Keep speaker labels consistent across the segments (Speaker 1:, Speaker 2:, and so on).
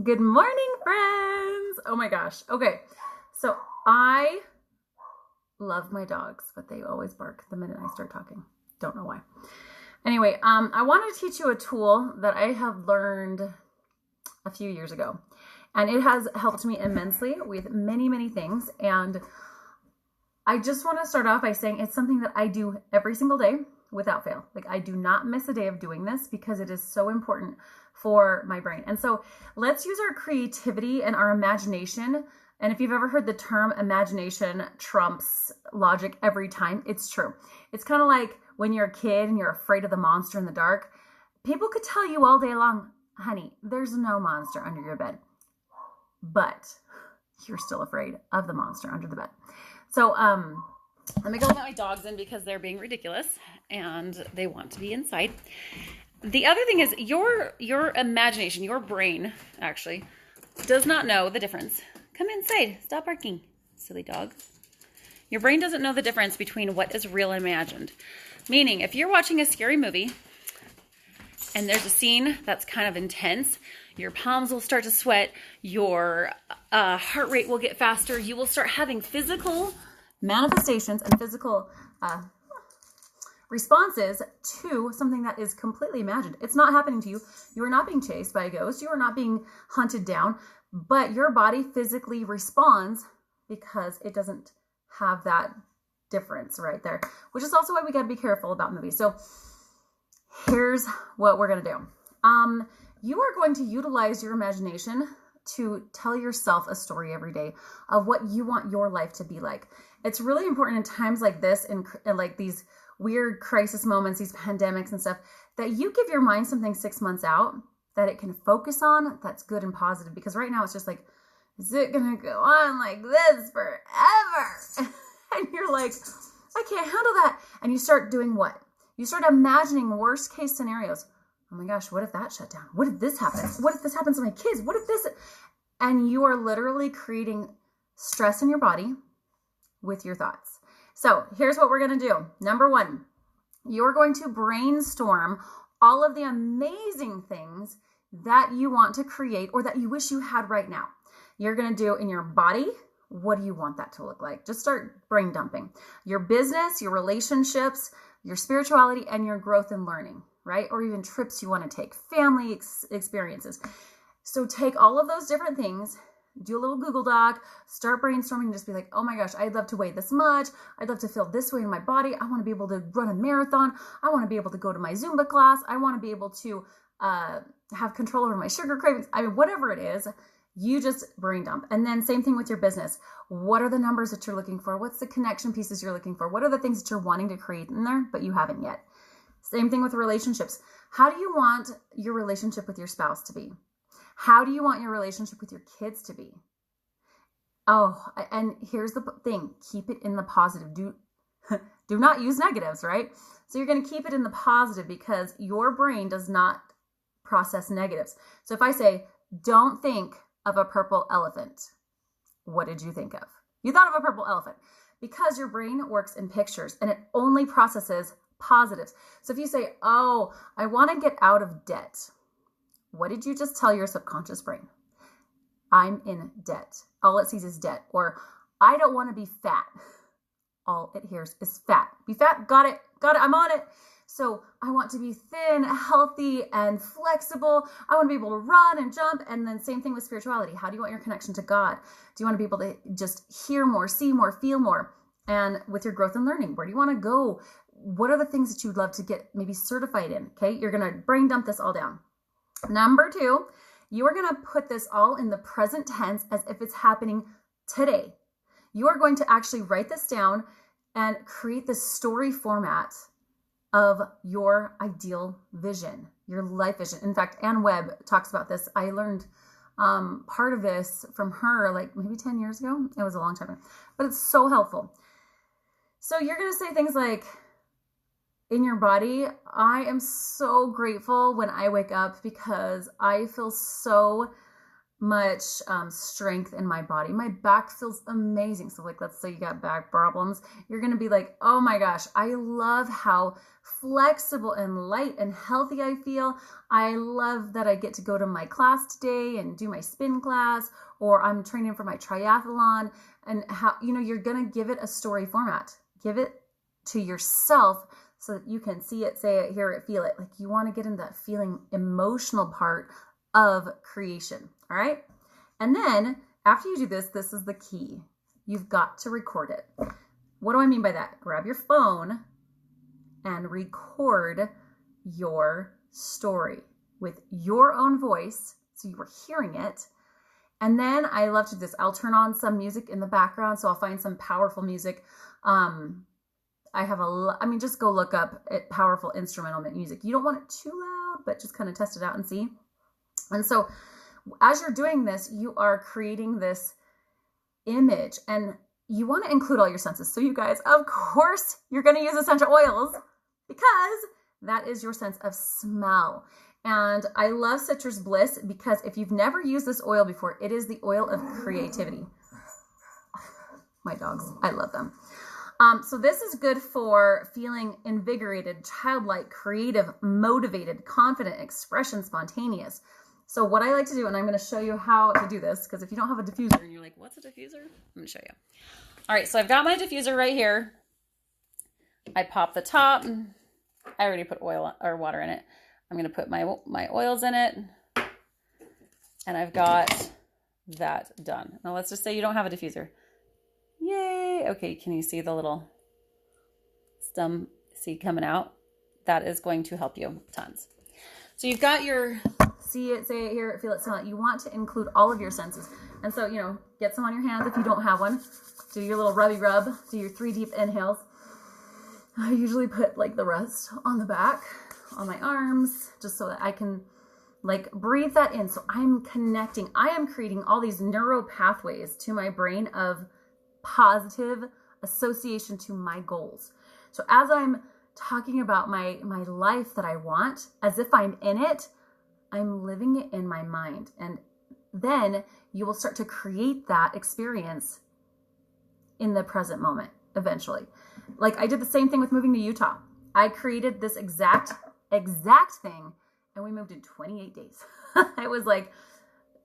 Speaker 1: Good morning, friends. Oh my gosh. Okay. So I love my dogs, but they always bark the minute I start talking. Don't know why. Anyway, I want to teach you a tool that I have learned a few years ago, and it has helped me immensely with many, many things. And I just want to start off by saying it's something that I do every single day without fail. Like, I do not miss a day of doing this because it is so important for my brain. And so let's use our creativity and our imagination. And if you've ever heard the term imagination trumps logic every time, it's true. It's kind of like when you're a kid and you're afraid of the monster in the dark. People could tell you all day long, honey, there's no monster under your bed. But you're still afraid of the monster under the bed. So let me go let my dogs in because they're being ridiculous and they want to be inside. The other thing is your imagination, your brain actually does not know the difference. Come inside. Stop barking, silly dog. Your brain doesn't know the difference between what is real and imagined. Meaning, if you're watching a scary movie and there's a scene that's kind of intense, your palms will start to sweat, your heart rate will get faster, you will start having physical manifestations and physical responses to something that is completely imagined. It's not happening to you. You are not being chased by a ghost. You are not being hunted down, but your body physically responds because it doesn't have that difference right there, which is also why we got to be careful about movies. So here's what we're going to do. You are going to utilize your imagination to tell yourself a story every day of what you want your life to be like. It's really important in times like this and like these weird crisis moments, these pandemics and stuff, that you give your mind something 6 months out that it can focus on that's good and positive. Because right now it's just like, is it going to go on like this forever? And you're like, I can't handle that. And you start doing what? You start imagining worst case scenarios. Oh my gosh, what if that shut down? What if this happens? What if this happens to my kids? What if this? And you are literally creating stress in your body with your thoughts. So here's what we're going to do. Number one, you're going to brainstorm all of the amazing things that you want to create or that you wish you had right now. You're going to do in your body. What do you want that to look like? Just start brain dumping. Your business, your relationships, your spirituality, and your growth and learning, right? Or even trips you want to take, family experiences. So take all of those different things, do a little Google Doc, start brainstorming, and just be like, oh my gosh, I'd love to weigh this much. I'd love to feel this way in my body. I want to be able to run a marathon. I want to be able to go to my Zumba class. I want to be able to have control over my sugar cravings. I mean, whatever it is, you just brain dump. And then same thing with your business. What are the numbers that you're looking for? What's the connection pieces you're looking for? What are the things that you're wanting to create in there, but you haven't yet? Same thing with relationships. How do you want your relationship with your spouse to be? How do you want your relationship with your kids to be? Oh, and here's the thing. Keep it in the positive. Do not use negatives, right? So you're going to keep it in the positive because your brain does not process negatives. So if I say, don't think of a purple elephant, what did you think of? You thought of a purple elephant because your brain works in pictures and it only processes positives. So if you say, oh, I want to get out of debt, what did you just tell your subconscious brain? I'm in debt. All it sees is debt. Or I don't want to be fat. All it hears is fat. Be fat. Got it. I'm on it. So I want to be thin, healthy, and flexible. I want to be able to run and jump. And then same thing with spirituality. How do you want your connection to God? Do you want to be able to just hear more, see more, feel more? And with your growth and learning, where do you want to go? What are the things that you'd love to get maybe certified in? Okay, you're going to brain dump this all down. Number two, you are going to put this all in the present tense as if it's happening today. You are going to actually write this down and create this story format of your ideal vision, your life vision. In fact, Ann Webb talks about this. I learned part of this from her like maybe 10 years ago. It was a long time ago, but it's so helpful. So you're going to say things like, in your body, I am so grateful when I wake up because I feel so much strength in my body. My back feels amazing. So like, let's say you got back problems. You're going to be like, oh my gosh, I love how flexible and light and healthy I feel. I love that I get to go to my class today and do my spin class, or I'm training for my triathlon. And how, you're going to give it a story format. Give it to yourself so that you can see it, say it, hear it, feel it. Like you want to get in that feeling emotional part of creation. All right. And then after you do this, this is the key. You've got to record it. What do I mean by that? Grab your phone and record your story with your own voice. So you were hearing it. And then I love to do this. I'll turn on some music in the background. So I'll find some powerful music. Just go look up at powerful instrumental music. You don't want it too loud, but just kind of test it out and see. And so as you're doing this, you are creating this image, and you want to include all your senses. So you guys, of course, you're going to use essential oils because that is your sense of smell. And I love Citrus Bliss because if you've never used this oil before, it is the oil of creativity. My dogs, I love them. So this is good for feeling invigorated, childlike, creative, motivated, confident, expression, spontaneous. So what I like to do, and I'm going to show you how to do this, because if you don't have a diffuser and you're like, what's a diffuser? I'm going to show you. All right, so I've got my diffuser right here. I pop the top. I already put oil or water in it. I'm going to put my oils in it. And I've got that done. Now let's just say you don't have a diffuser. Yay. Okay, can you see the little stem seed coming out? That is going to help you tons. So you've got your see it, say it, hear it, feel it, smell it. You want to include all of your senses. And so, get some on your hands if you don't have one. Do your little rubby rub. Do your 3 deep inhales. I usually put like the rest on the back, on my arms, just so that I can like breathe that in. So I'm connecting. I am creating all these neural pathways to my brain of positive association to my goals. So as I'm talking about my life that I want, as if I'm in it, I'm living it in my mind. And then you will start to create that experience in the present moment eventually. Like I did the same thing with moving to Utah. I created this exact thing and we moved in 28 days. It was like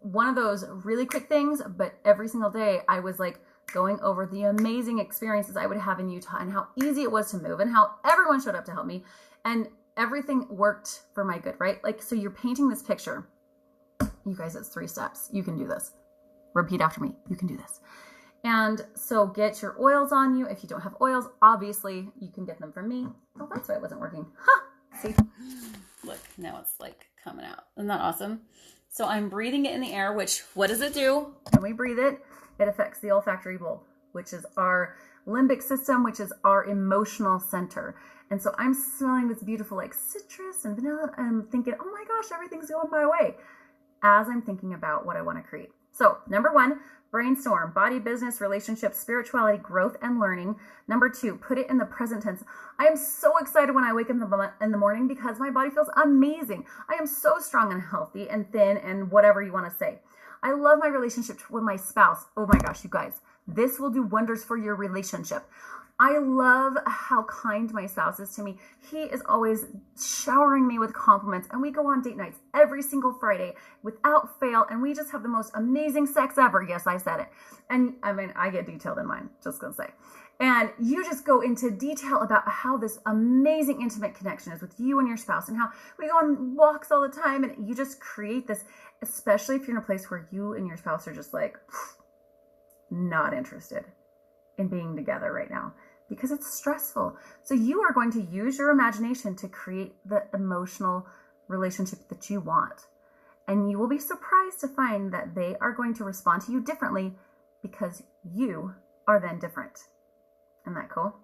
Speaker 1: one of those really quick things, but every single day I was like going over the amazing experiences I would have in Utah and how easy it was to move and how everyone showed up to help me and everything worked for my good, right? Like, so you're painting this picture. You guys, it's 3 steps. You can do this. Repeat after me. You can do this. And so get your oils on you. If you don't have oils, obviously you can get them from me. Oh, that's why it wasn't working. Huh. See? Look, now it's like coming out. Isn't that awesome? So I'm breathing it in the air, which what does it do? When we breathe it, it affects the olfactory bulb, which is our limbic system, which is our emotional center. And so I'm smelling this beautiful like citrus and vanilla, and I'm thinking, oh my gosh, everything's going my way as I'm thinking about what I want to create. So number 1, brainstorm, body, business, relationships, spirituality, growth, and learning. Number 2, put it in the present tense. I am so excited when I wake up in the morning because my body feels amazing. I am so strong and healthy and thin and whatever you want to say. I love my relationship with my spouse. Oh my gosh, you guys, this will do wonders for your relationship. I love how kind my spouse is to me. He is always showering me with compliments, and we go on date nights every single Friday without fail, and we just have the most amazing sex ever. Yes, I said it. And I mean, I get detailed in mine, just gonna say. And you just go into detail about how this amazing intimate connection is with you and your spouse and how we go on walks all the time, and you just create this, especially if you're in a place where you and your spouse are just like not interested in being together right now because it's stressful. So you are going to use your imagination to create the emotional relationship that you want. And you will be surprised to find that they are going to respond to you differently because you are then different. Isn't that cool?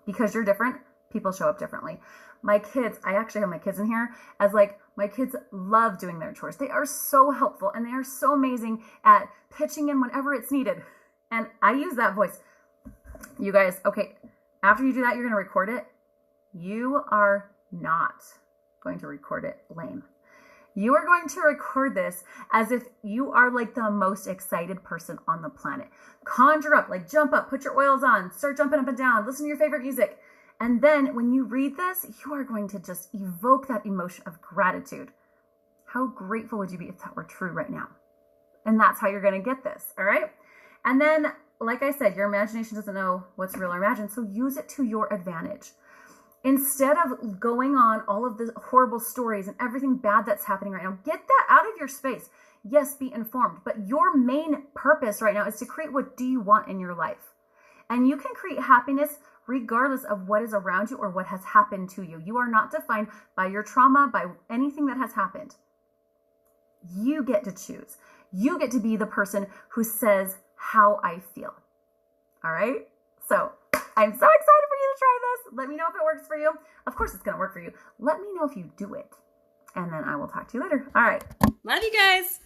Speaker 1: Because you're different, people show up differently. My kids, I actually have my kids in here as like, my kids love doing their chores. They are so helpful and they are so amazing at pitching in whenever it's needed. And I use that voice. You guys, okay, after you do that, you're going to record it. You are not going to record it lame. You are going to record this as if you are like the most excited person on the planet. Conjure up, like jump up, put your oils on, start jumping up and down, listen to your favorite music. And then when you read this, you are going to just evoke that emotion of gratitude. How grateful would you be if that were true right now? And that's how you're going to get this, all right? And then, like I said, your imagination doesn't know what's real or imagined, so use it to your advantage. Instead of going on all of the horrible stories and everything bad that's happening right now, get that out of your space. Yes, be informed, but your main purpose right now is to create what do you want in your life. And you can create happiness regardless of what is around you or what has happened to you. You are not defined by your trauma, by anything that has happened. You get to choose. You get to be the person who says how I feel. All right? So I'm so excited for you to try this. Let me know if it works for you. Of course, it's going to work for you. Let me know if you do it. And then I will talk to you later. All right.
Speaker 2: Love you guys.